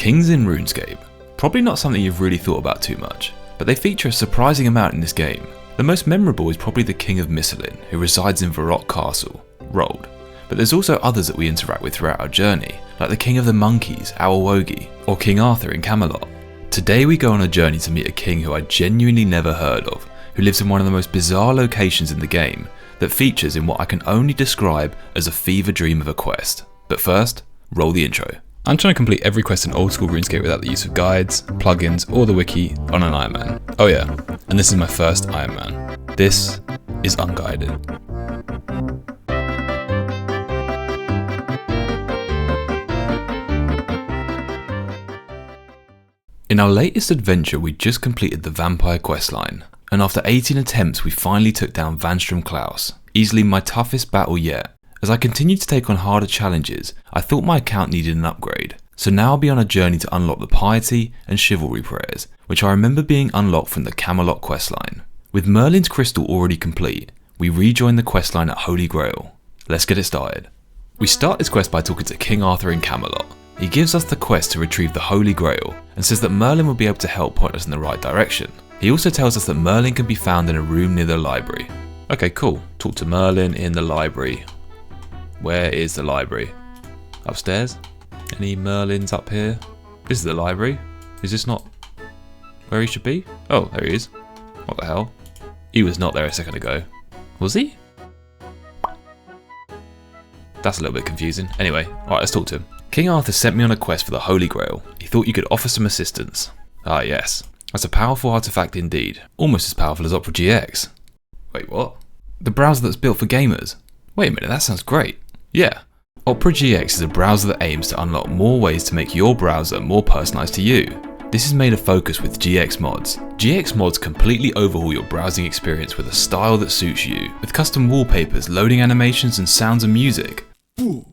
Kings in Runescape. Probably not something you've really thought about too much, but they feature a surprising amount in this game. The most memorable is probably the King of Misselin, who resides in Varrock Castle, Rolled. But there's also others that we interact with throughout our journey, like the King of the Monkeys, Wogi, or King Arthur in Camelot. Today we go on a journey to meet a king who I genuinely never heard of, who lives in one of the most bizarre locations in the game, that features in what I can only describe as a fever dream of a quest. But first, roll the intro. I'm trying to complete every quest in old school RuneScape without the use of guides, plugins, or the wiki on an Ironman. Oh yeah, and this is my first Ironman. This is Unguided. In our latest adventure, we just completed the vampire questline, and after 18 attempts we finally took down Vanstrom Klaus, easily my toughest battle yet. As I continued to take on harder challenges, I thought my account needed an upgrade, so now I'll be on a journey to unlock the piety and chivalry prayers, which I remember being unlocked from the Camelot questline. With Merlin's crystal already complete, we rejoin the questline at Holy Grail. Let's get it started. We start this quest by talking to King Arthur in Camelot. He gives us the quest to retrieve the Holy Grail and says that Merlin will be able to help point us in the right direction. He also tells us that Merlin can be found in a room near the library. Okay, cool. Talk to Merlin in the library. Where is the library? Upstairs? Any Merlins up here? This is the library. Is this not where he should be? Oh, there he is. What the hell? He was not there a second ago. Was he? That's a little bit confusing. Anyway, alright, let's talk to him. King Arthur sent me on a quest for the Holy Grail. He thought you could offer some assistance. Ah yes, that's a powerful artifact indeed. Almost as powerful as Opera GX. Wait, what? The browser that's built for gamers. Wait a minute, that sounds great. Yeah, Opera GX is a browser that aims to unlock more ways to make your browser more personalised to you. This is made a focus with GX mods. GX mods completely overhaul your browsing experience with a style that suits you, with custom wallpapers, loading animations and sounds and music. Ooh.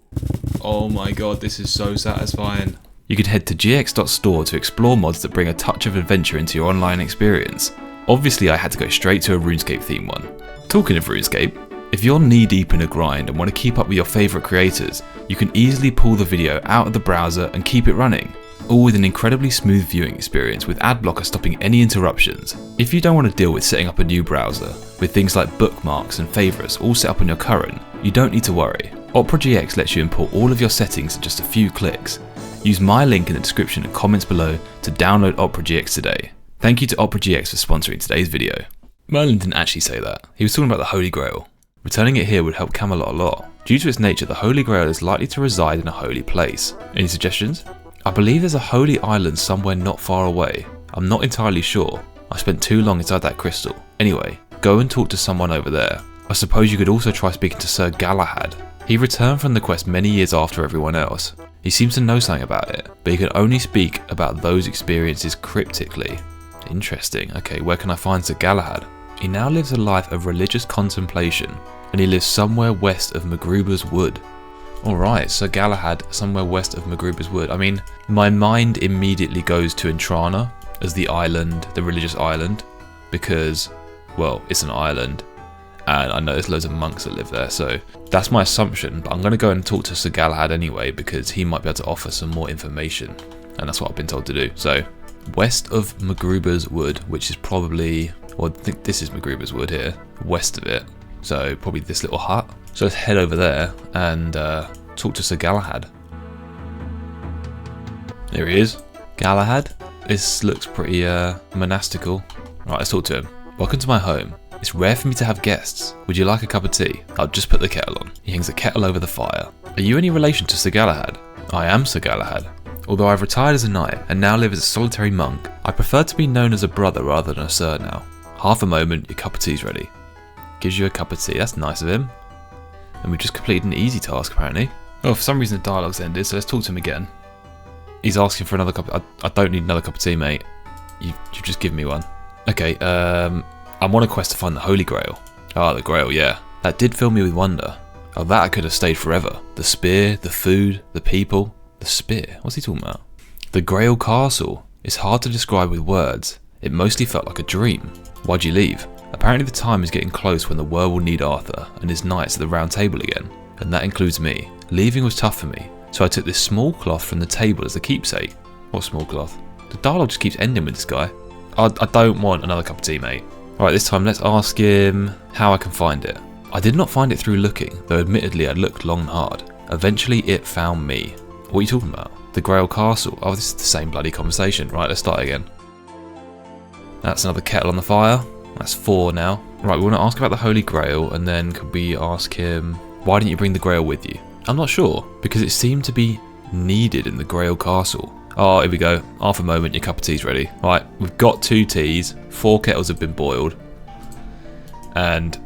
Oh my god, this is so satisfying. You can head to gx.store to explore mods that bring a touch of adventure into your online experience. Obviously I had to go straight to a RuneScape theme one. Talking of RuneScape, if you're knee deep in a grind and want to keep up with your favourite creators, you can easily pull the video out of the browser and keep it running, all with an incredibly smooth viewing experience with ad blocker stopping any interruptions. If you don't want to deal with setting up a new browser, with things like bookmarks and favourites all set up on your current, you don't need to worry. Opera GX lets you import all of your settings in just a few clicks. Use my link in the description and comments below to download Opera GX today. Thank you to Opera GX for sponsoring today's video. Merlin didn't actually say that, he was talking about the Holy Grail. Returning it here would help Camelot a lot. Due to its nature, the Holy Grail is likely to reside in a holy place. Any suggestions? I believe there's a holy island somewhere not far away. I'm not entirely sure. I spent too long inside that crystal. Anyway, go and talk to someone over there. I suppose you could also try speaking to Sir Galahad. He returned from the quest many years after everyone else. He seems to know something about it, but he can only speak about those experiences cryptically. Interesting. Okay, where can I find Sir Galahad? He now lives a life of religious contemplation, and he lives somewhere west of Magruber's Wood. Alright, Sir Galahad, somewhere west of Magruber's Wood. I mean, my mind immediately goes to Entrana as the island, the religious island, because, well, it's an island, and I know there's loads of monks that live there, so that's my assumption, but I'm going to go and talk to Sir Galahad anyway, because he might be able to offer some more information, and that's what I've been told to do. So, west of Magruber's Wood, which is probably, well, I think this is Magruber's Wood here, west of it, so probably this little hut. So let's head over there and talk to Sir Galahad. There he is. Galahad, this looks pretty monastical. Right, let's talk to him. Welcome to my home. It's rare for me to have guests. Would you like a cup of tea? I'll just put the kettle on. He hangs a kettle over the fire. Are you any relation to Sir Galahad? I am Sir Galahad. Although I've retired as a knight and now live as a solitary monk, I prefer to be known as a brother rather than a sir now. Half a moment, your cup of tea's ready. Gives you a cup of tea, that's nice of him. And we've just completed an easy task apparently. Oh, for some reason the dialogue's ended, so let's talk to him again. He's asking for another cup. I don't need another cup of tea, mate. You've just given me one. Okay, I'm on a quest to find the Holy Grail. Ah, the Grail, yeah. That did fill me with wonder. Oh, that I could have stayed forever. The spear, the food, the people. The spear? What's he talking about? The Grail Castle. It's hard to describe with words. It mostly felt like a dream. Why'd you leave? Apparently the time is getting close when the world will need Arthur and his knights at the round table again. And that includes me. Leaving was tough for me, so I took this small cloth from the table as a keepsake. What small cloth? The dialogue just keeps ending with this guy. I don't want another cup of tea, mate. Alright, this time let's ask him how I can find it. I did not find it through looking, though admittedly I looked long and hard. Eventually it found me. What are you talking about? The Grail Castle. Oh, this is the same bloody conversation. Right, let's start again. That's another kettle on the fire. That's 4 now. Right, we want to ask about the Holy Grail, and then could we ask him, why didn't you bring the Grail with you? I'm not sure, because it seemed to be needed in the Grail Castle. Oh, here we go. Half a moment, your cup of tea's ready. Right, we've got 2 teas, 4 kettles have been boiled, and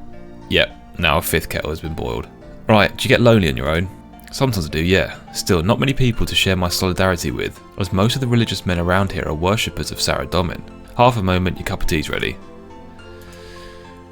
yep, now a 5th kettle has been boiled. Right, do you get lonely on your own? Sometimes I do, yeah. Still, not many people to share my solidarity with, as most of the religious men around here are worshippers of Sarah Domin. Half a moment, your cup of tea's ready.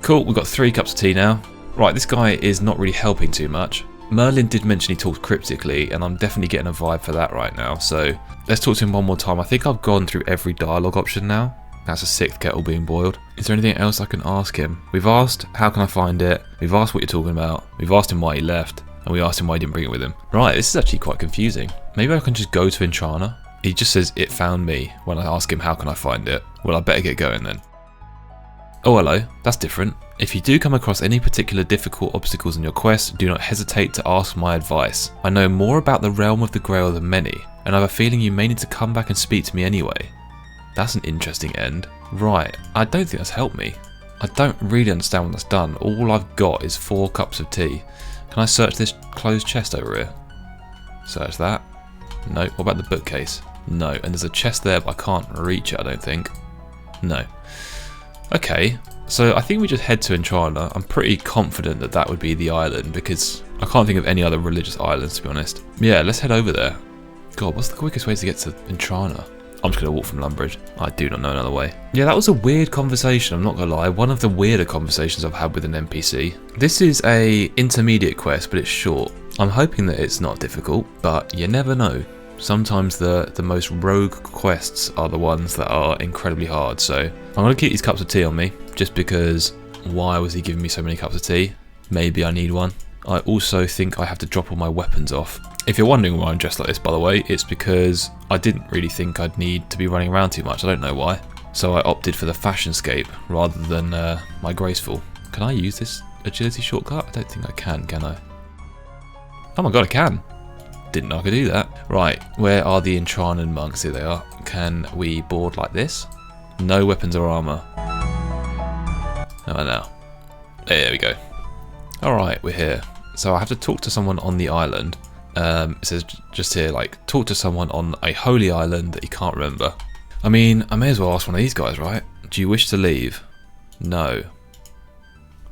Cool, we've got 3 cups of tea now. Right, this guy is not really helping too much. Merlin did mention he talked cryptically, and I'm definitely getting a vibe for that right now, so let's talk to him one more time. I think I've gone through every dialogue option now. That's a 6th kettle being boiled. Is there anything else I can ask him? We've asked, how can I find it? We've asked what you're talking about. We've asked him why he left. And we asked him why he didn't bring it with him. Right, this is actually quite confusing. Maybe I can just go to Intrana. He just says, it found me, when I ask him how can I find it. Well, I better get going then. Oh, hello. That's different. If you do come across any particular difficult obstacles in your quest, do not hesitate to ask my advice. I know more about the realm of the Grail than many, and I have a feeling you may need to come back and speak to me anyway. That's an interesting end. Right, I don't think that's helped me. I don't really understand what that's done. All I've got is 4 cups of tea. Can I search this closed chest over here? Search that. No. What about the bookcase? No. And there's a chest there, but I can't reach it, I don't think. No. Okay. So I think we just head to Intrana. I'm pretty confident that that would be the island, because I can't think of any other religious islands, to be honest. Yeah, let's head over there. God, what's the quickest way to get to Intrana? I'm just going to walk from Lumbridge. I do not know another way. Yeah, that was a weird conversation, I'm not going to lie. One of the weirder conversations I've had with an NPC. This is a intermediate quest, but it's short. I'm hoping that it's not difficult, but you never know. Sometimes the most rogue quests are the ones that are incredibly hard, so I'm going to keep these cups of tea on me, just because why was he giving me so many cups of tea? Maybe I need one. I also think I have to drop all my weapons off. If you're wondering why I'm dressed like this, by the way, it's because I didn't really think I'd need to be running around too much. I don't know why. So I opted for the fashionscape rather than my graceful. Can I use this agility shortcut? I don't think I can I? Oh my god, I can. Didn't know I could do that. Right, where are the Intranan monks? Here they are. Can we board like this? No weapons or armour. Oh, no. There we go. Alright, we're here. So I have to talk to someone on the island. It says just here, like, talk to someone on a holy island that you can't remember. I mean, I may as well ask one of these guys, right? Do you wish to leave? No.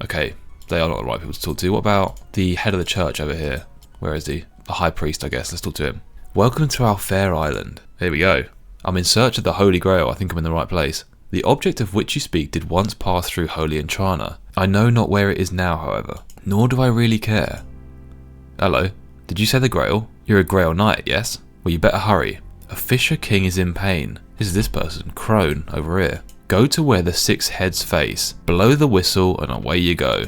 Okay, they are not the right people to talk to. What about the head of the church over here? Where is he? The high priest, I guess. Let's talk to him. Welcome to our fair island. Here we go. I'm in search of the Holy Grail. I think I'm in the right place. The object of which you speak did once pass through Holy Intrana. I know not where it is now, however. Nor do I really care. Hello. Did you say the Grail? You're a Grail Knight, yes? Well, you better hurry. A Fisher King is in pain. This is this person, Crone, over here. Go to where the 6 heads face. Blow the whistle and away you go.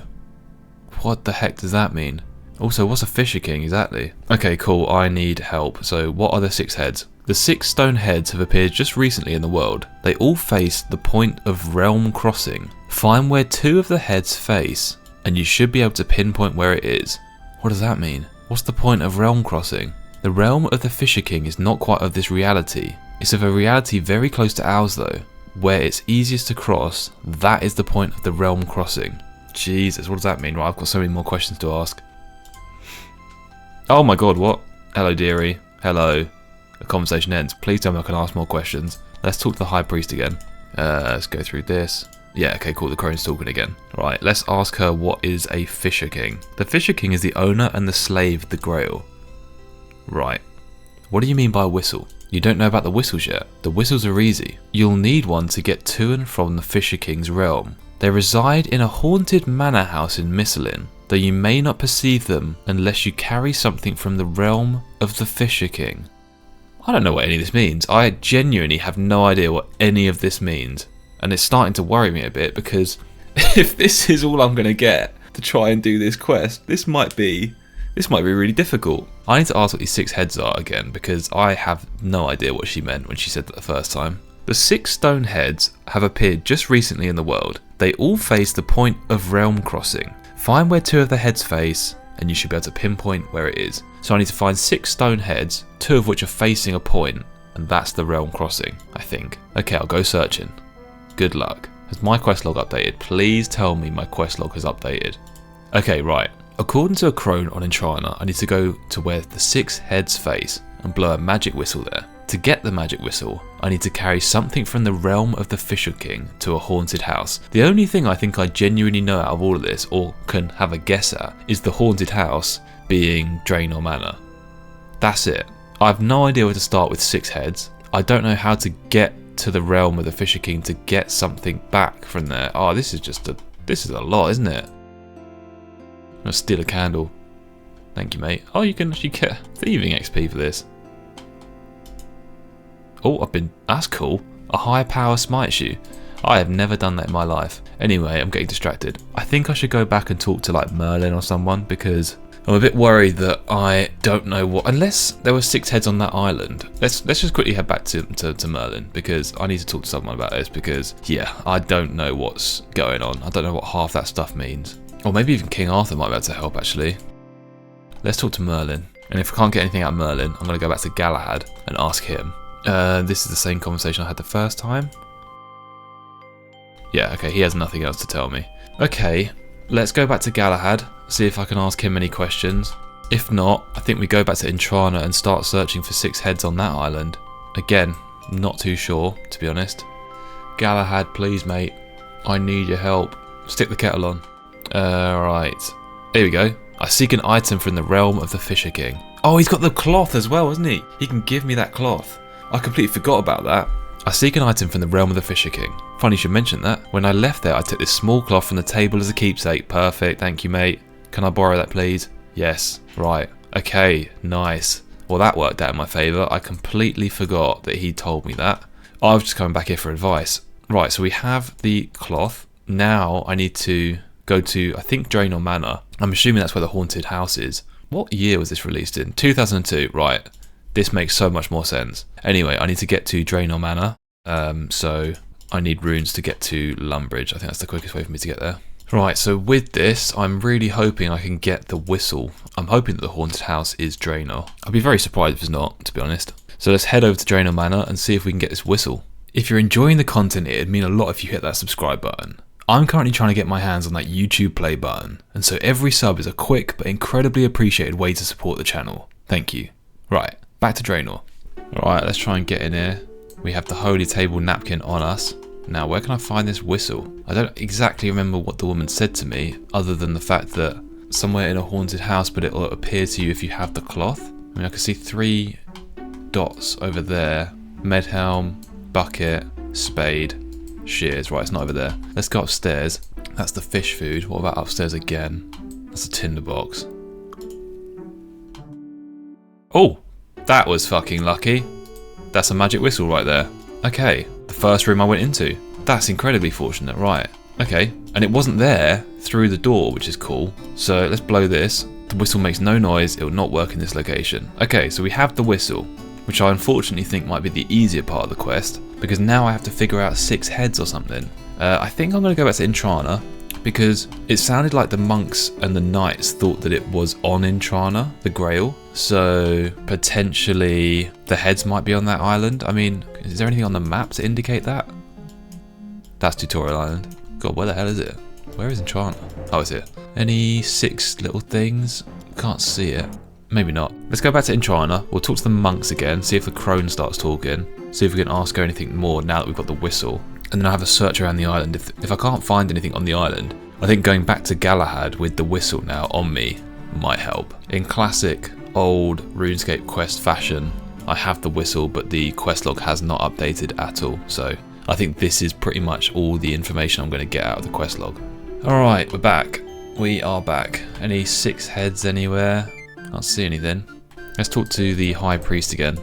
What the heck does that mean? Also, what's a Fisher King exactly? Okay, cool, I need help. So what are the 6 heads? The 6 stone heads have appeared just recently in the world. They all face the point of realm crossing. Find where 2 of the heads face, and you should be able to pinpoint where it is. What does that mean? What's the point of realm crossing? The realm of the Fisher King is not quite of this reality. It's of a reality very close to ours though. Where it's easiest to cross, that is the point of the realm crossing. Jesus, what does that mean? Right, I've got so many more questions to ask. Oh my god, what? Hello dearie. Hello. The conversation ends. Please tell me I can ask more questions. Let's talk to the high priest again. Let's go through this. Yeah, okay, cool, the crone's talking again. Right, let's ask her what is a Fisher King. The Fisher King is the owner and the slave of the Grail. Right. What do you mean by a whistle? You don't know about the whistles yet. The whistles are easy. You'll need one to get to and from the Fisher King's realm. They reside in a haunted manor house in Misselin, though you may not perceive them unless you carry something from the realm of the Fisher King. I don't know what any of this means. I genuinely have no idea what any of this means. And it's starting to worry me a bit because if this is all I'm going to get to try and do this quest, this might be This might be really difficult. I need to ask what these 6 heads are again, because I have no idea what she meant when she said that the first time. The 6 stone heads have appeared just recently in the world. They all face the point of realm crossing. Find where 2 of the heads face, and you should be able to pinpoint where it is. So I need to find 6 stone heads, 2 of which are facing a point, and that's the realm crossing, I think. Okay, I'll go searching. Good luck. Has my quest log updated? Please tell me my quest log has updated. Okay, right. According to a crone on Entrana, I need to go to where the 6 heads face and blow a magic whistle there. To get the magic whistle, I need to carry something from the realm of the Fisher King to a haunted house. The only thing I think I genuinely know out of all of this, or can have a guess at, is the haunted house being Draenor Manor. That's it. I have no idea where to start with 6 heads. I don't know how to get to the realm of the Fisher King to get something back from there. Oh, this is a lot, isn't it? I'm gonna steal a candle. Thank you, mate. Oh, you can actually get thieving XP for this. Oh, that's cool. A high power smite shoe. I have never done that in my life. Anyway, I'm getting distracted. I think I should go back and talk to like Merlin or someone, because I'm a bit worried that I don't know what, unless there were 6 heads on that island. Let's just quickly head back to Merlin, because I need to talk to someone about this, because yeah, I don't know what's going on. I don't know what half that stuff means. Or maybe even King Arthur might be able to help actually. Let's talk to Merlin. And if I can't get anything out of Merlin, I'm going to go back to Galahad and ask him. This is the same conversation I had the first time. Yeah, okay, he has nothing else to tell me. Okay, let's go back to Galahad, see if I can ask him any questions. If not, I think we go back to Intrana and start searching for 6 heads on that island. Again, not too sure, to be honest. Galahad, please mate, I need your help. Stick the kettle on. Right, here we go. I seek an item from the realm of the Fisher King. Oh, he's got the cloth as well, hasn't he? He can give me that cloth. I completely forgot about that. I seek an item from the realm of the Fisher King. Funny you should mention that. When I left there, I took this small cloth from the table as a keepsake. Perfect, thank you mate. Can I borrow that please? Yes, right. Okay, nice. Well, that worked out in my favour. I completely forgot that he told me that. I was just coming back here for advice. Right, so we have the cloth. Now I need to go to, I think, Draenor Manor. I'm assuming that's where the haunted house is. What year was this released in? 2002, right. This makes so much more sense. Anyway, I need to get to Draenor Manor. So I need runes to get to Lumbridge. I think that's the quickest way for me to get there. Right, so with this, I'm really hoping I can get the whistle. I'm hoping that the haunted house is Draenor. I'd be very surprised if it's not, to be honest. So let's head over to Draenor Manor and see if we can get this whistle. If you're enjoying the content, it'd mean a lot if you hit that subscribe button. I'm currently trying to get my hands on that YouTube play button, and so every sub is a quick but incredibly appreciated way to support the channel. Thank you. Right, back to Draenor. Alright, let's try and get in here. We have the holy table napkin on us. Now, where can I find this whistle? I don't exactly remember what the woman said to me, other than the fact that somewhere in a haunted house, but it'll appear to you if you have the cloth. I mean, I can see 3 dots over there. Medhelm, bucket, spade, shears. Right, it's not over there. Let's go upstairs. That's the fish food. What about upstairs again? That's a tinderbox. Oh, that was fucking lucky. That's a magic whistle right there. Okay, the first room I went into. That's incredibly fortunate, right. Okay, and it wasn't there through the door, which is cool. So let's blow this. The whistle makes no noise, it will not work in this location. Okay, so we have the whistle, which I unfortunately think might be the easier part of the quest, because now I have to figure out 6 heads or something. I think I'm going to go back to Intrana, because it sounded like the monks and the knights thought that it was on Intrana, the Grail. So potentially the heads might be on that island. I mean, is there anything on the map to indicate that? That's Tutorial Island. God, where the hell is it? Where is Intrana? Oh, it's here. Any 6 little things? Can't see it. Maybe not. Let's go back to Intrana. We'll talk to the monks again, see if the crone starts talking, see if we can ask her anything more now that we've got the whistle. And then I'll have a search around the island. If I can't find anything on the island, I think going back to Galahad with the whistle now on me might help. In classic old RuneScape quest fashion, I have the whistle, but the quest log has not updated at all. So I think this is pretty much all the information I'm going to get out of the quest log. Alright, we're back. We are back. Any 6 heads anywhere? Can't see anything. Let's talk to the High Priest again.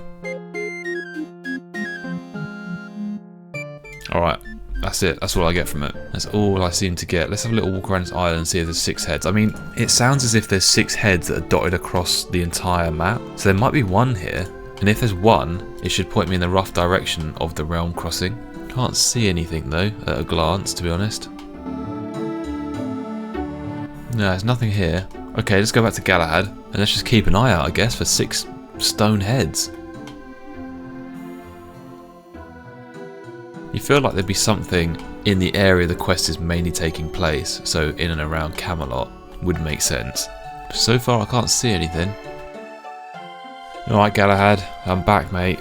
Alright, That's it. That's all I get from it. That's all I seem to get. Let's have a little walk around this island and see if there's 6 heads. I mean, it sounds as if there's 6 heads that are dotted across the entire map. So there might be 1 here. And if there's 1, it should point me in the rough direction of the realm crossing. Can't see anything though, at a glance, to be honest. No, there's nothing here. Okay, let's go back to Galahad. And let's just keep an eye out, I guess, for 6 stone heads. You feel like there'd be something in the area the quest is mainly taking place, so in and around Camelot would make sense. So far I can't see anything. Alright Galahad, I'm back mate.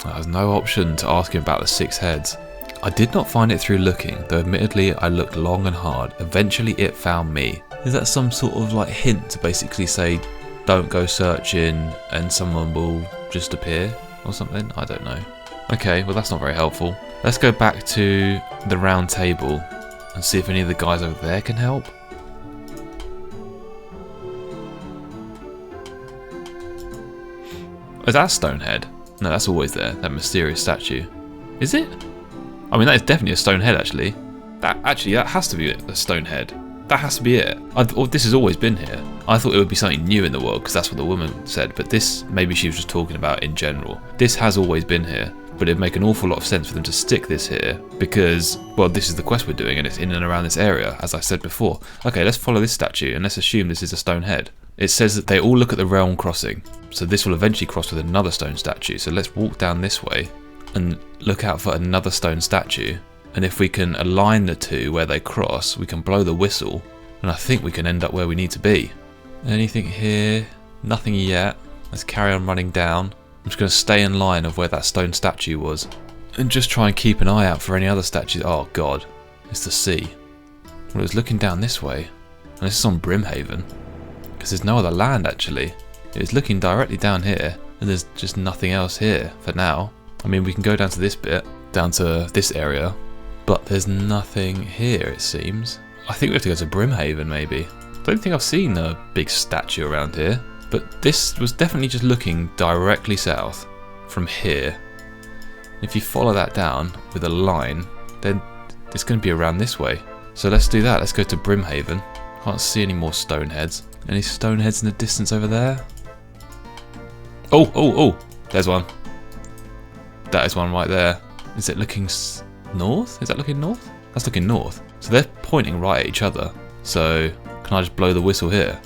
There's no option to ask him about the 6 heads. I did not find it through looking, though admittedly I looked long and hard. Eventually it found me. Is that some sort of like hint to basically say don't go searching and someone will just appear or something? I don't know. Okay, well that's not very helpful. Let's go back to the round table and see if any of the guys over there can help. Oh, is that a stone head? No, that's always there, that mysterious statue. Is it? I mean, that is definitely a stone head, actually. That has to be a stone head. That has to be it. This has always been here. I thought it would be something new in the world, because that's what the woman said, but this, maybe she was just talking about in general. This has always been here, but it'd make an awful lot of sense for them to stick this here, because, well, this is the quest we're doing, and it's in and around this area, as I said before. Okay, let's follow this statue, and let's assume this is a stone head. It says that they all look at the realm crossing, so this will eventually cross with another stone statue, so let's walk down this way, and look out for another stone statue. And if we can align the two where they cross, we can blow the whistle, and I think we can end up where we need to be. Anything here? Nothing yet. Let's carry on running down. I'm just going to stay in line of where that stone statue was, and just try and keep an eye out for any other statues. Oh god, it's the sea. Well, it was looking down this way, and this is on Brimhaven, because there's no other land actually. It was looking directly down here, and there's just nothing else here for now. I mean, we can go down to this bit, down to this area, but there's nothing here it seems. I think we have to go to Brimhaven maybe. I don't think I've seen a big statue around here, but this was definitely just looking directly south from here. If you follow that down with a line, then it's going to be around this way. So let's do that. Let's go to Brimhaven. Can't see any more stone heads. Any stone heads in the distance over there? Oh, there's one. That is one right there. Is it looking north? Is that looking north? That's looking north. So they're pointing right at each other. So can I just blow the whistle here?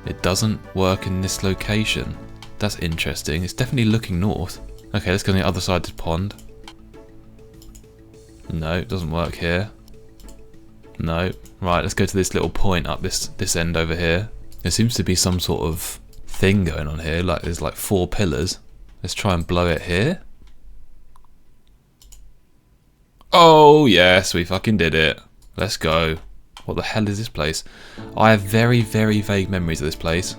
It doesn't work in this location. That's interesting. It's definitely looking north. Okay, let's go on the other side of the pond. No, it doesn't work here. No. Right, let's go to this little point up this end over here. There seems to be some sort of thing going on here. Like there's like 4 pillars. Let's try and blow it here. Oh yes, we fucking did it. Let's go. What the hell is this place? I have very, very vague memories of this place.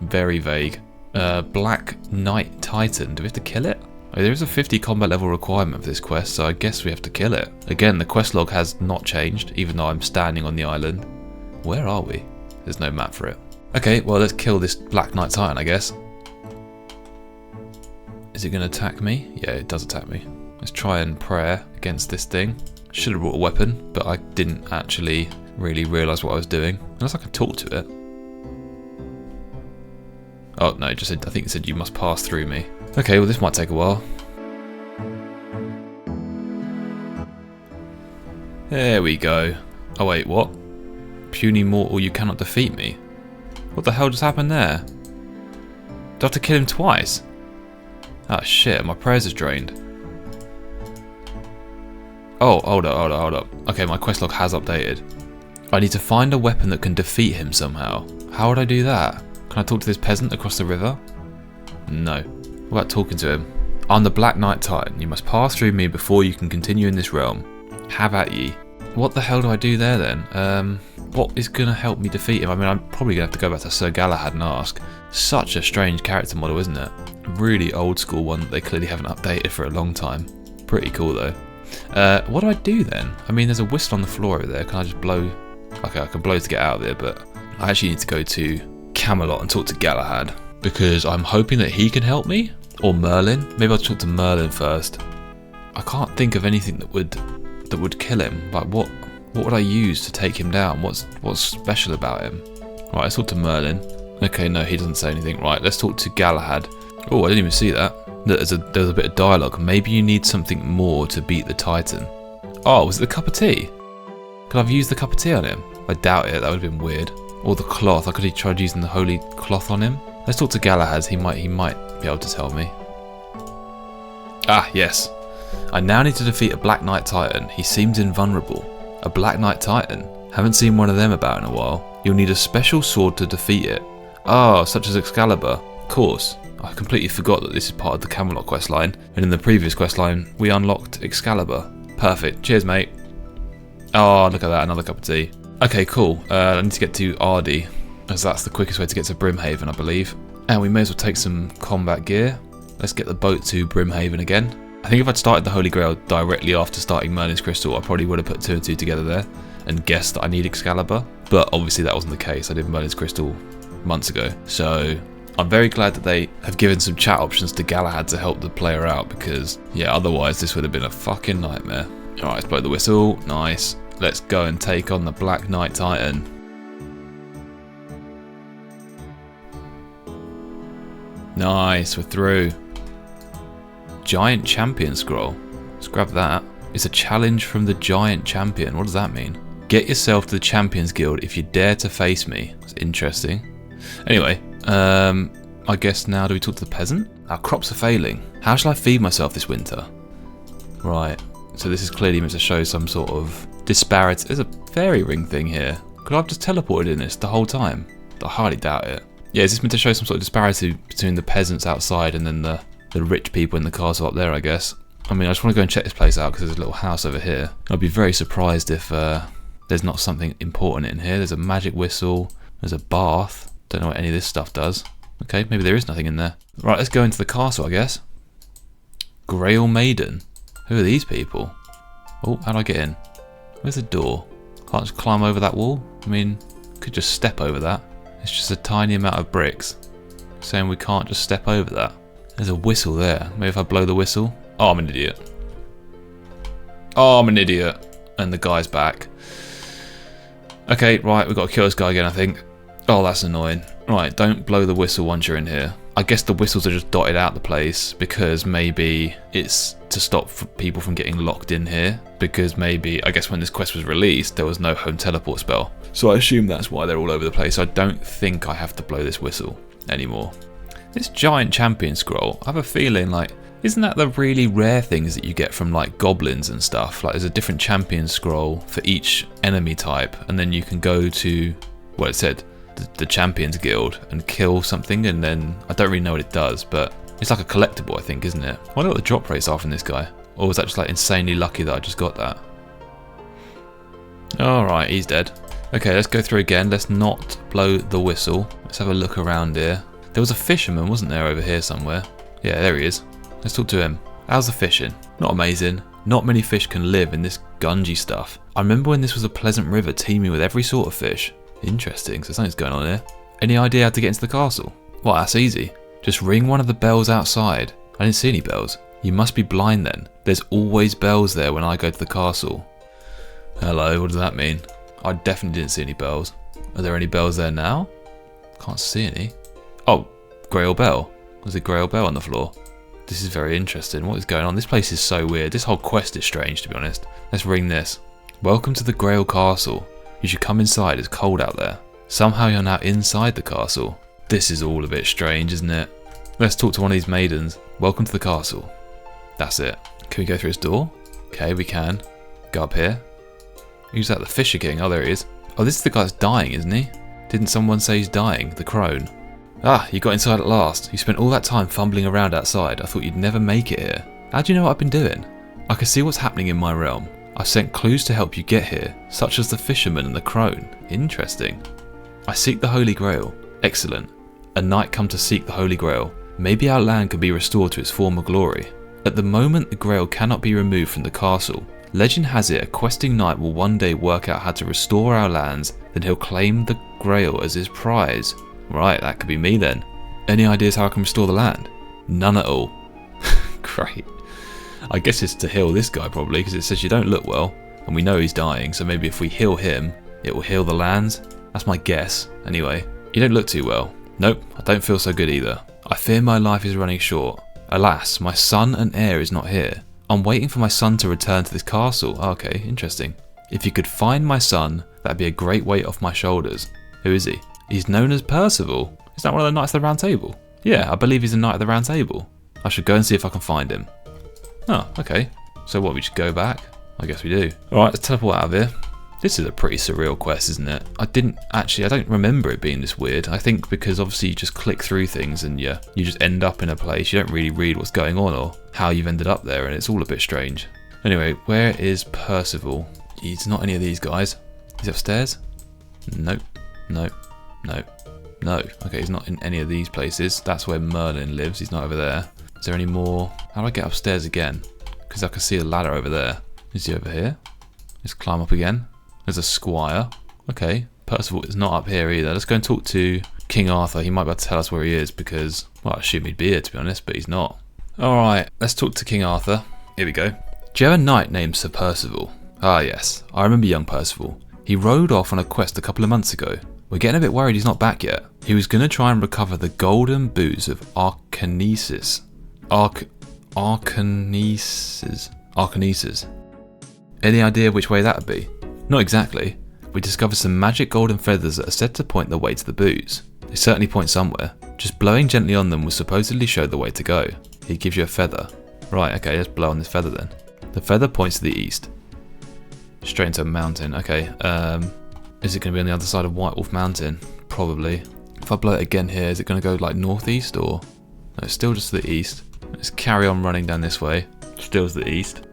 Very vague. Black Knight Titan. Do we have to kill it? Oh, there is a 50 combat level requirement for this quest, so I guess we have to kill it. Again, the quest log has not changed, even though I'm standing on the island. Where are we? There's no map for it. Okay, well let's kill this Black Knight Titan, I guess. Is it going to attack me? Yeah, it does attack me. Let's try and pray against this thing. Should have brought a weapon, but I didn't actually really realise what I was doing. Unless I can talk to it. Oh no, it just said, I think it said you must pass through me. Okay, well this might take a while. There we go. Oh wait, what? Puny mortal, you cannot defeat me. What the hell just happened there? Do I have to kill him twice? Ah shit, my prayers is drained. Oh, hold up. Okay, my quest log has updated. I need to find a weapon that can defeat him somehow. How would I do that? Can I talk to this peasant across the river? No. What about talking to him? I'm the Black Knight Titan. You must pass through me before you can continue in this realm. Have at ye. What the hell do I do there then? What is going to help me defeat him? I mean, I'm probably going to have to go back to Sir Galahad and ask. Such a strange character model, isn't it? Really old school one that they clearly haven't updated for a long time. Pretty cool though. What do I do then? I mean, there's a whistle on the floor over there. Can I just blow? Okay, I can blow to get out of there, but I actually need to go to Camelot and talk to Galahad because I'm hoping that he can help me, or Merlin. Maybe I'll talk to Merlin first. I can't think of anything that would kill him. Like what would I use to take him down? What's special about him? Right, let's talk to Merlin. Okay, no, he doesn't say anything. Right, let's talk to Galahad. Oh, I didn't even see that. There's a bit of dialogue. Maybe you need something more to beat the Titan. Oh, was it the cup of tea? Could I have used the cup of tea on him? I doubt it. That would have been weird. Or the cloth. I could have tried using the holy cloth on him. Let's talk to Galahad. He might be able to tell me. Ah, yes. I now need to defeat a Black Knight Titan. He seems invulnerable. A Black Knight Titan? Haven't seen one of them about in a while. You'll need a special sword to defeat it. Oh, such as Excalibur. Of course. I completely forgot that this is part of the Camelot questline, and in the previous questline we unlocked Excalibur. Perfect. Cheers, mate. Oh, look at that, another cup of tea. Okay, cool. I need to get to Ardy, as that's the quickest way to get to Brimhaven, I believe. And we may as well take some combat gear. Let's get the boat to Brimhaven again. I think if I'd started the Holy Grail directly after starting Merlin's Crystal, I probably would have put 2 and 2 together there and guessed that I need Excalibur. But obviously that wasn't the case. I did Merlin's Crystal months ago. So I'm very glad that they have given some chat options to Galahad to help the player out, because yeah, otherwise this would have been a fucking nightmare. Alright, let's blow the whistle. Nice. Let's go and take on the Black Knight Titan. Nice, we're through. Giant Champion Scroll. Let's grab that. It's a challenge from the Giant Champion. What does that mean? Get yourself to the Champions Guild if you dare to face me. That's interesting. Anyway, I guess now do we talk to the peasant? Our crops are failing. How shall I feed myself this winter? Right, so this is clearly meant to show some sort of disparity. There's a fairy ring thing here. Could I have just teleported in this the whole time? I highly doubt it. Yeah, is this meant to show some sort of disparity between the peasants outside and then the rich people in the castle up there, I guess? I mean, I just want to go and check this place out because there's a little house over here. I'd be very surprised if there's not something important in here. There's a magic whistle. There's a bath. Don't know what any of this stuff does. Okay, maybe there is nothing in there. Right, let's go into the castle, I guess. Grail Maiden. Who are these people? Oh, how do I get in? Where's the door? Can't just climb over that wall? I mean, could just step over that. It's just a tiny amount of bricks. Saying we can't just step over that. There's a whistle there. Maybe if I blow the whistle? Oh, I'm an idiot. Oh, I'm an idiot. And the guy's back. Okay, right, we've got to kill this guy again, I think. Oh, that's annoying. Right, don't blow the whistle once you're in here. I guess the whistles are just dotted out the place because maybe it's to stop people from getting locked in here. Because maybe, I guess when this quest was released, there was no home teleport spell. So I assume that's why they're all over the place. I don't think I have to blow this whistle anymore. This Giant Champion Scroll, I have a feeling like, isn't that the really rare things that you get from like goblins and stuff? Like there's a different champion scroll for each enemy type, and then you can go to, well, it said the Champions Guild and kill something, and then I don't really know what it does, but it's like a collectible, I think, isn't it? I wonder what the drop rates are from this guy. Or was that just like insanely lucky that I just got that? Alright, he's dead. Okay, let's go through again. Let's not blow the whistle. Let's have a look around here. There was a fisherman, wasn't there, over here somewhere? Yeah, there he is. Let's talk to him. How's the fishing? Not amazing. Not many fish can live in this gungy stuff. I remember when this was a pleasant river teeming with every sort of fish. Interesting, so something's going on here. Any idea how to get into the castle? Well, that's easy. Just ring one of the bells outside. I didn't see any bells. You must be blind then. There's always bells there when I go to the castle. Hello, what does that mean? I definitely didn't see any bells. Are there any bells there now? Can't see any. Oh, Grail Bell. There's a Grail Bell on the floor. This is very interesting. What is going on? This place is so weird. This whole quest is strange, to be honest. Let's ring this. Welcome to the Grail Castle. You should come inside. It's cold out there. Somehow you're now inside the castle. This is all a bit strange, isn't it? Let's talk to one of these maidens. Welcome to the castle. That's it. Can we go through his door? Okay, we can. Go up here. Who's that? The Fisher King. Oh, there he is. Oh, this is the guy that's dying, isn't he? Didn't someone say he's dying? The crone. Ah, you got inside at last. You spent all that time fumbling around outside. I thought you'd never make it here. How do you know what I've been doing? I can see what's happening in my realm. I've sent clues to help you get here, such as the fisherman and the crone. Interesting. I seek the Holy Grail. Excellent. A knight come to seek the Holy Grail. Maybe our land can be restored to its former glory. At the moment, the Grail cannot be removed from the castle. Legend has it a questing knight will one day work out how to restore our lands, then he'll claim the Grail as his prize. Right, that could be me then. Any ideas how I can restore the land? None at all. Great. I guess it's to heal this guy probably, because it says you don't look well, and we know he's dying, so maybe if we heal him, it will heal the lands. That's my guess. Anyway, you don't look too well. Nope, I don't feel so good either. I fear my life is running short. Alas, my son and heir is not here. I'm waiting for my son to return to this castle. Okay, interesting. If you could find my son, that'd be a great weight off my shoulders. Who is he? He's known as Percival. Is that one of the Knights of the Round Table? Yeah, I believe he's a Knight of the Round Table. I should go and see if I can find him. Oh, okay. So what, we should go back? I guess we do. Alright, let's teleport out of here. This is a pretty surreal quest, isn't it? I don't remember it being this weird. I think because obviously you just click through things and you just end up in a place. You don't really read what's going on or how you've ended up there, and it's all a bit strange. Anyway, where is Percival? He's not any of these guys. He's upstairs? Nope. Nope. Nope. No. Okay, he's not in any of these places. That's where Merlin lives. He's not over there. Is there any more? How do I get upstairs again? Because I can see a ladder over there. Is he over here? Let's climb up again. There's a squire. Okay, Percival is not up here either. Let's go and talk to King Arthur. He might be able to tell us where he is because, well, I assume he'd be here to be honest, but he's not. Alright, let's talk to King Arthur. Here we go. Do you have a knight named Sir Percival? Ah yes, I remember young Percival. He rode off on a quest a couple of months ago. We're getting a bit worried he's not back yet. He was going to try and recover the golden boots of Arcanesis. Arcanesis. Any idea which way that would be? Not exactly. We discovered some magic golden feathers that are said to point the way to the boots. They certainly point somewhere. Just blowing gently on them will supposedly show the way to go. He gives you a feather. Right, okay, let's blow on this feather then. The feather points to the east. Straight into a mountain, okay. Is it going to be on the other side of White Wolf Mountain? Probably. If I blow it again here, is it going to go like northeast or? No, it's still just to the east. Let's carry on running down this way. Still to the east.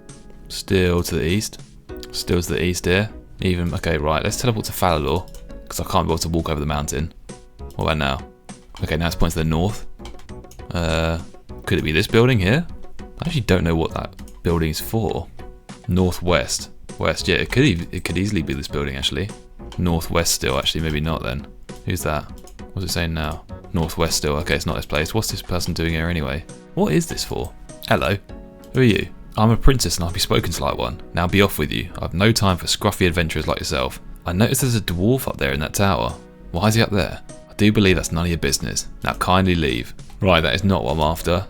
Still to the east. Still to the east here. Even, okay, right, let's teleport to Falalore, because I can't be able to walk over the mountain. What about now? Okay, now it's pointing to the north. Could it be this building here? I actually don't know what that building is for. Northwest. West, yeah, it could easily be this building actually. Northwest still, actually, maybe not then. Who's that? What's it saying now? Northwest still, okay, it's not this place. What's this person doing here anyway? What is this for? Hello, who are you? I'm a princess and I'll be spoken to like one. Now be off with you. I've no time for scruffy adventurers like yourself. I noticed there's a dwarf up there in that tower. Why is he up there? I do believe that's none of your business. Now kindly leave. Right, that is not what I'm after.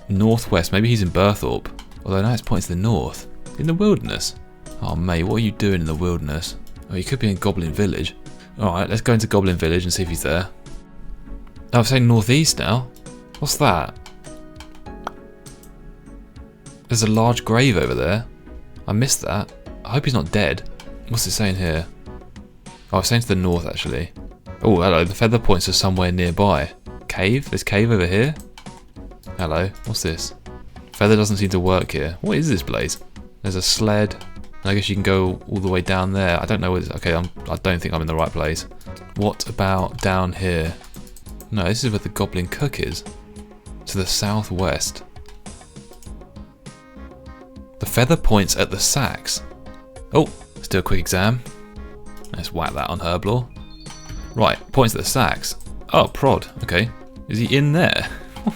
Northwest, maybe he's in Berthorpe. Although now it's pointing to the north. In the wilderness. Oh mate, what are you doing in the wilderness? Oh, he could be in Goblin Village. Alright, let's go into Goblin Village and see if he's there. Oh, I'm saying northeast now. What's that? There's a large grave over there. I missed that. I hope he's not dead. What's it saying here? Oh, it's saying to the north actually. Oh, hello. The feather points to somewhere nearby. Cave? There's cave over here? Hello. What's this? Feather doesn't seem to work here. What is this place? There's a sled. I guess you can go all the way down there. I don't know what it's... Okay, I don't think I'm in the right place. What about down here? No, this is where the Goblin Cook is. To the southwest. The feather points at the sacks. Oh, let's do a quick exam. Let's whack that on Herblore. Right, points at the sacks. Oh, prod. Okay. Is he in there?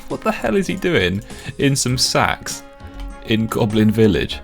What the hell is he doing in some sacks in Goblin Village?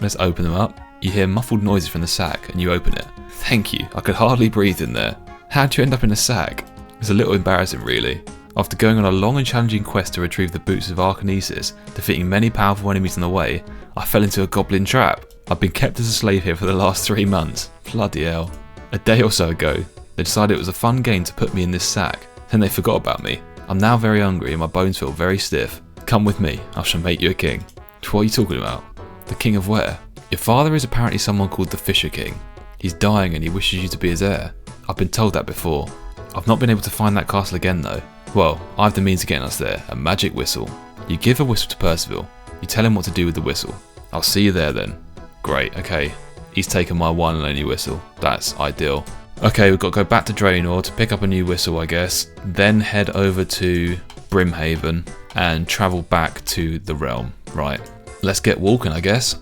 Let's open them up. You hear muffled noises from the sack and you open it. Thank you. I could hardly breathe in there. How'd you end up in a sack? It's a little embarrassing really. After going on a long and challenging quest to retrieve the boots of Arcanesis, defeating many powerful enemies on the way, I fell into a goblin trap. I've been kept as a slave here for the last 3 months. Bloody hell. A day or so ago, they decided it was a fun game to put me in this sack. Then they forgot about me. I'm now very hungry and my bones feel very stiff. Come with me, I shall make you a king. What are you talking about? The king of where? Your father is apparently someone called the Fisher King. He's dying and he wishes you to be his heir. I've been told that before. I've not been able to find that castle again though. Well, I have the means of getting us there, a magic whistle. You give a whistle to Percival. You tell him what to do with the whistle. I'll see you there then. Great, okay. He's taken my one and only whistle. That's ideal. Okay, we've got to go back to Draenor to pick up a new whistle, I guess. Then head over to Brimhaven and travel back to the realm. Right, let's get walking, I guess.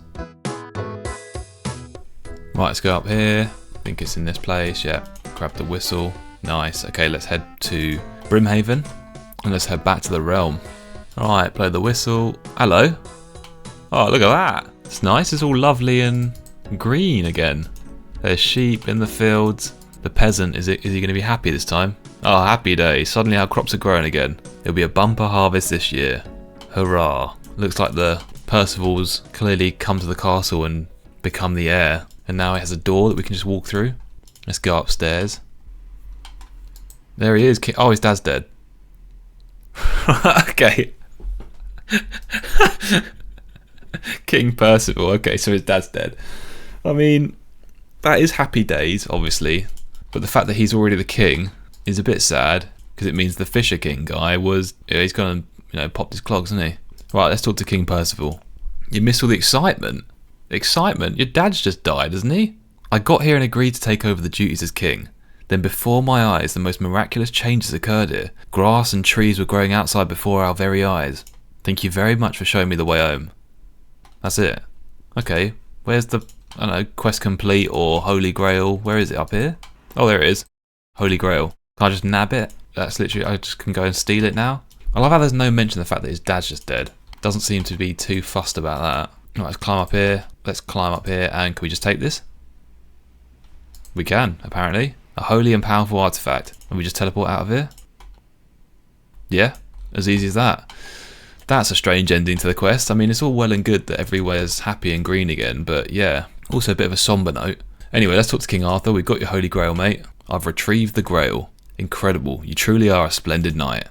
Right, let's go up here. I think it's in this place. Yeah, grab the whistle. Nice. Okay, let's head to Brimhaven and let's head back to the realm. Alright, play the whistle. Hello. Oh, look at that. It's nice. It's all lovely and green again. There's sheep in the fields. The peasant, is he going to be happy this time? Oh, happy day. Suddenly our crops are growing again. It'll be a bumper harvest this year. Hurrah. Looks like the Percival's clearly come to the castle and become the heir. And now it has a door that we can just walk through. Let's go upstairs. There he is. Oh, his dad's dead. Okay. King Percival. Okay, so his dad's dead. I mean, that is happy days, obviously. But the fact that he's already the king is a bit sad, because it means the Fisher King guy was... he's gone and, popped his clogs, isn't he? Right, let's talk to King Percival. You missed all the excitement. Excitement? Your dad's just died, hasn't he? I got here and agreed to take over the duties as king. Then before my eyes, the most miraculous changes occurred here. Grass and trees were growing outside before our very eyes. Thank you very much for showing me the way home. That's it. Okay, where's the, I don't know, quest complete or Holy Grail? Where is it? Up here? Oh, there it is. Holy Grail. Can I just nab it? That's literally, I just can go and steal it now. I love how there's no mention of the fact that his dad's just dead. Doesn't seem to be too fussed about that. Right, let's climb up here. Let's climb up here, and can we just take this? We can, apparently. A holy and powerful artifact. And we just teleport out of here? Yeah, as easy as that. That's a strange ending to the quest. I mean, it's all well and good that everywhere's happy and green again, but yeah, also a bit of a somber note. Anyway, let's talk to King Arthur. We've got your Holy Grail, mate. I've retrieved the Grail. Incredible. You truly are a splendid knight.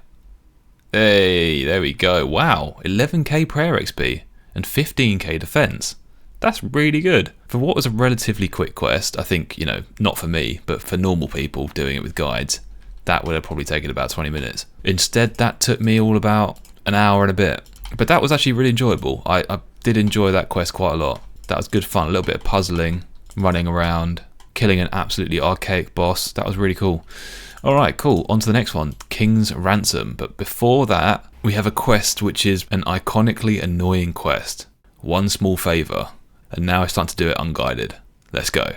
Hey, there we go. Wow, 11k prayer XP and 15k defense. That's really good. For what was a relatively quick quest, I think, not for me, but for normal people doing it with guides, that would have probably taken about 20 minutes. Instead, that took me all about an hour and a bit. But that was actually really enjoyable. I did enjoy that quest quite a lot. That was good fun. A little bit of puzzling, running around, killing an absolutely archaic boss. That was really cool. Alright, cool. On to the next one, King's Ransom. But before that, we have a quest which is an iconically annoying quest. One small favour. And now it's time to do it unguided. Let's go.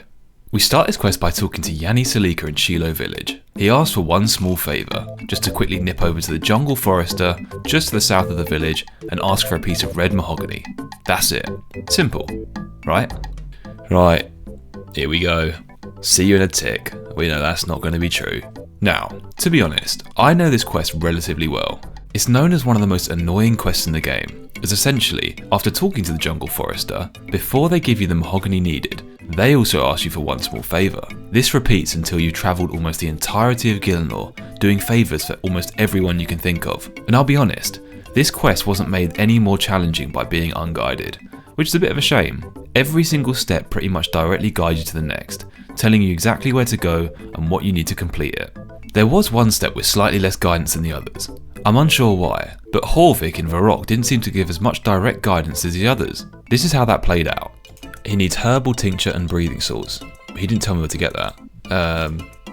We start this quest by talking to Yanni Salika in Shiloh village. He asks for one small favour, just to quickly nip over to the jungle forester just to the south of the village and ask for a piece of red mahogany. That's it. Simple, right? Right, here we go. See you in a tick. We know that's not going to be true. Now, to be honest, I know this quest relatively well. It's known as one of the most annoying quests in the game, as essentially, after talking to the jungle forester, before they give you the mahogany needed, they also ask you for one small favour. This repeats until you've travelled almost the entirety of Gilnor, doing favours for almost everyone you can think of. And I'll be honest, this quest wasn't made any more challenging by being unguided, which is a bit of a shame. Every single step pretty much directly guides you to the next, telling you exactly where to go and what you need to complete it. There was one step with slightly less guidance than the others. I'm unsure why, but Horvik in Varrock didn't seem to give as much direct guidance as the others. This is how that played out. He needs herbal tincture and breathing salts. He didn't tell me where to get that.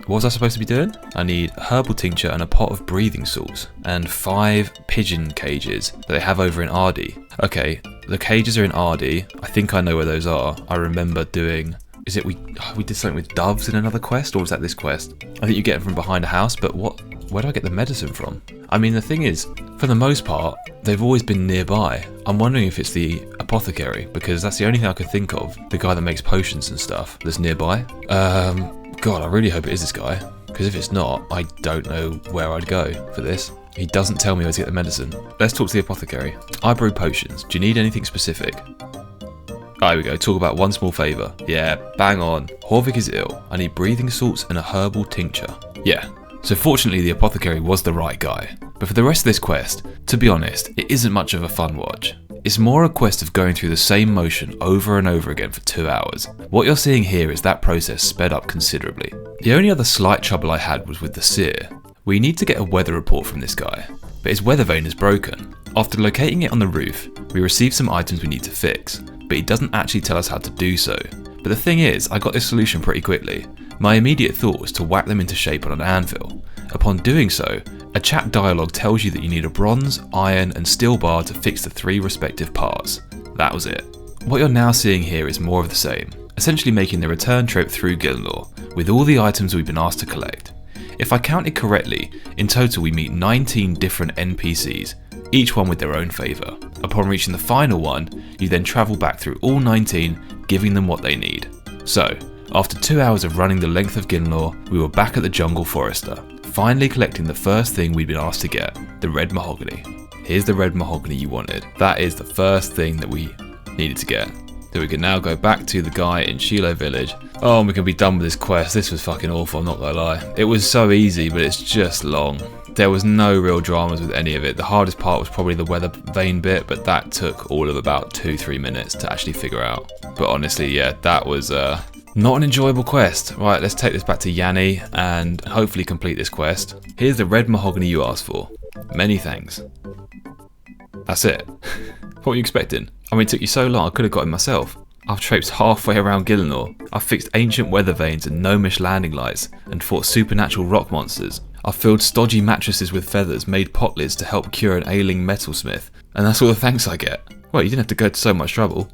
What was I supposed to be doing? I need herbal tincture and a pot of breathing salts and 5 pigeon cages that they have over in Ardi. Okay, the cages are in Ardi. I think I know where those are. I remember doing... Is it we did something with doves in another quest, or was that this quest? I think you get them from behind a house, but where do I get the medicine from? I mean, the thing is, for the most part, they've always been nearby. I'm wondering if it's the apothecary, because that's the only thing I could think of. The guy that makes potions and stuff that's nearby. God, I really hope it is this guy, because if it's not, I don't know where I'd go for this. He doesn't tell me where to get the medicine. Let's talk to the apothecary. I brew potions. Do you need anything specific? Oh, here we go, talk about one small favour. Yeah, bang on. Horvik is ill. I need breathing salts and a herbal tincture. Yeah, so fortunately the apothecary was the right guy. But for the rest of this quest, to be honest, it isn't much of a fun watch. It's more a quest of going through the same motion over and over again for 2 hours. What you're seeing here is that process sped up considerably. The only other slight trouble I had was with the seer. We need to get a weather report from this guy, but his weather vane is broken. After locating it on the roof, we receive some items we need to fix, but he doesn't actually tell us how to do so. But the thing is, I got this solution pretty quickly. My immediate thought was to whack them into shape on an anvil. Upon doing so, a chat dialogue tells you that you need a bronze, iron and steel bar to fix the 3 respective parts. That was it. What you're now seeing here is more of the same, essentially making the return trip through Gilnor, with all the items we've been asked to collect. If I counted correctly, in total we meet 19 different NPCs, each one with their own favour. Upon reaching the final one, you then travel back through all 19, giving them what they need. So, after 2 hours of running the length of Ginlor, we were back at the Jungle Forester, finally collecting the first thing we'd been asked to get, the red mahogany. Here's the red mahogany you wanted. That is the first thing that we needed to get. So we can now go back to the guy in Shiloh Village. Oh, and we can be done with this quest. This was fucking awful, I'm not gonna lie. It was so easy, but it's just long. There was no real dramas with any of it. The hardest part was probably the weather vane bit, but that took all of about 2-3 minutes to actually figure out. But honestly, yeah, that was not an enjoyable quest. Right, let's take this back to Yanni and hopefully complete this quest. Here's the red mahogany you asked for. Many thanks. That's it. What were you expecting? I mean, it took you so long, I could have got it myself. I've traipsed halfway around Gielinor. I've fixed ancient weather vanes and gnomish landing lights, and fought supernatural rock monsters. I've filled stodgy mattresses with feathers, made pot lids to help cure an ailing metalsmith, and that's all the thanks I get. Well, you didn't have to go to so much trouble.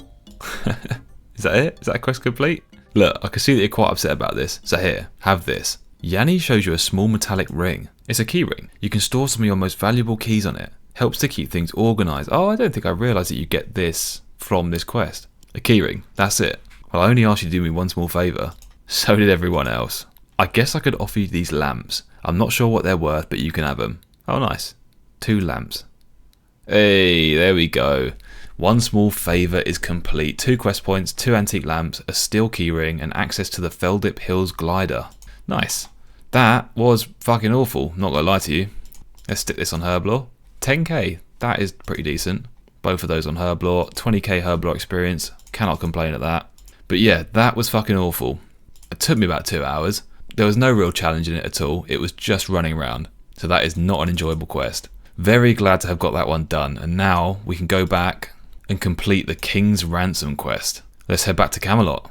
Is that it? Is that quest complete? Look, I can see that you're quite upset about this, so here, have this. Yanni shows you a small metallic ring. It's a key ring. You can store some of your most valuable keys on it. Helps to keep things organised. Oh, I don't think I realised that you get this from this quest. A keyring, that's it. Well, I only asked you to do me one small favour. So did everyone else. I guess I could offer you these lamps. I'm not sure what they're worth, but you can have them. Oh, nice. 2 lamps. Hey, there we go. One small favour is complete. 2 quest points, 2 antique lamps, a steel keyring, and access to the Feldip Hills glider. Nice. That was fucking awful, not gonna lie to you. Let's stick this on Herblore. 10k, that is pretty decent. Both of those on Herblore, 20k Herblore experience, cannot complain at that. But yeah, that was fucking awful. It took me about 2 hours. There was no real challenge in it at all, it was just running around. So that is not an enjoyable quest. Very glad to have got that one done, and now we can go back and complete the King's Ransom quest. Let's head back to Camelot.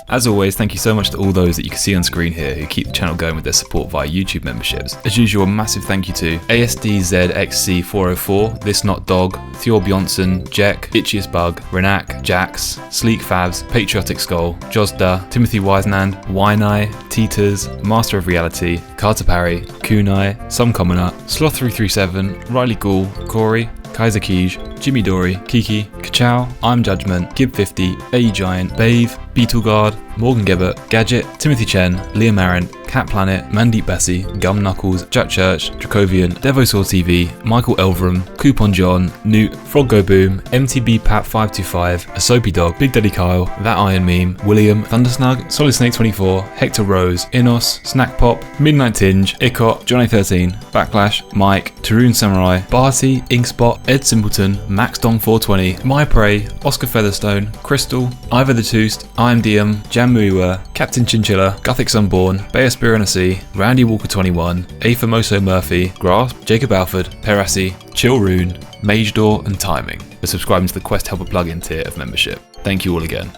As always, thank you so much to all those that you can see on screen here who keep the channel going with their support via YouTube memberships. As usual, a massive thank you to ASDZXC404, This Not Dog, Thor Bjornsson, Jack, Itchiest Bug, Renak, Jax, Sleek Favs, Patriotic Skull, Josda, Timothy Wisenand, Winai, Teeters, Master of Reality, Carter Parry, Kunai, Some Commoner, Sloth337, Riley Ghoul, Corey, Kaiser Keej, Jimmy Dory, Kiki, Kachow, I'm Judgment, Gib50, A Giant, Bave, Beetleguard, Morgan Gebbert, Gadget, Timothy Chen, Liam Aaron, Cat Planet, Mandeep Bessie, Gum Knuckles, Jack Church, Dracovian, Devosaur TV, Michael Elverum, Coupon John, Newt, Frog Go Boom, MTB Pat 525, A Soapy Dog, Big Daddy Kyle, That Iron Meme, William, Thundersnug, Solid Snake 24, Hector Rose, Inos, Snack Pop, Midnight Tinge, Icot, Johnny 13, Backlash, Mike, Tarun Samurai, Barty, Inkspot, Ed Simpleton, Max Dong 420, My Prey, Oscar Featherstone, Crystal, Ivor the Toost, IMDM, Jam Muiwa, Captain Chinchilla, Gothic Sunborn, Bayer Spiranasi, Randy Walker 21, A Famoso Murphy, Grasp, Jacob Alford, Perassi, Chill Rune, Mage Door, and Timing for subscribing to the Quest Helper plugin tier of membership. Thank you all again.